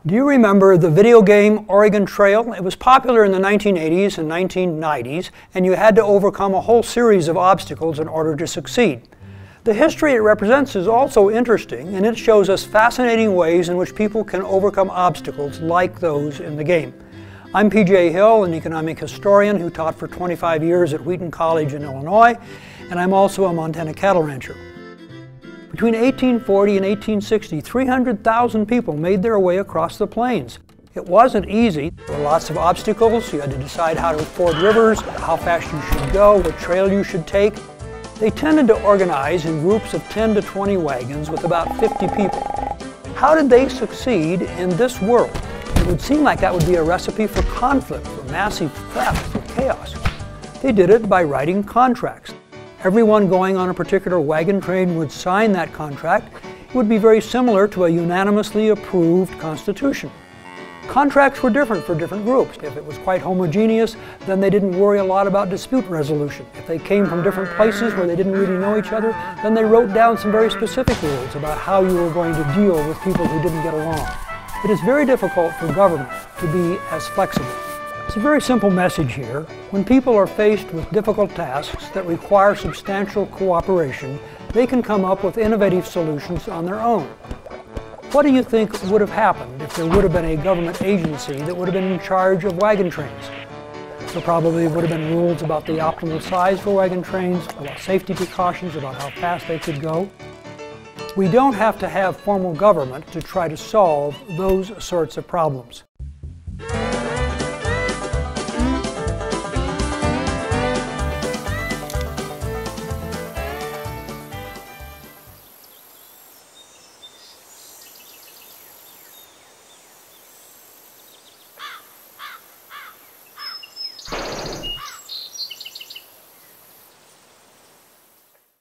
Do you remember the video game Oregon Trail? It was popular in the 1980s and 1990s, and you had to overcome a whole series of obstacles in order to succeed. The history it represents is also interesting, and it shows us fascinating ways in which people can overcome obstacles like those in the game. I'm P.J. Hill, an economic historian who taught for 25 years at Wheaton College in Illinois, and I'm also a Montana cattle rancher. Between 1840 and 1860, 300,000 people made their way across the plains. It wasn't easy. There were lots of obstacles. You had to decide how to ford rivers, how fast you should go, what trail you should take. They tended to organize in groups of 10 to 20 wagons with about 50 people. How did they succeed in this world? It would seem like that would be a recipe for conflict, for massive theft, for chaos. They did it by writing contracts. Everyone going on a particular wagon train would sign that contract. It would be very similar to a unanimously approved constitution. Contracts were different for different groups. If it was quite homogeneous, then they didn't worry a lot about dispute resolution. If they came from different places where they didn't really know each other, then they wrote down some very specific rules about how you were going to deal with people who didn't get along. It is very difficult for government to be as flexible. It's a very simple message here. When people are faced with difficult tasks that require substantial cooperation, they can come up with innovative solutions on their own. What do you think would have happened if there would have been a government agency that would have been in charge of wagon trains? There probably would have been rules about the optimal size for wagon trains, about safety precautions, about how fast they could go. We don't have to have formal government to try to solve those sorts of problems.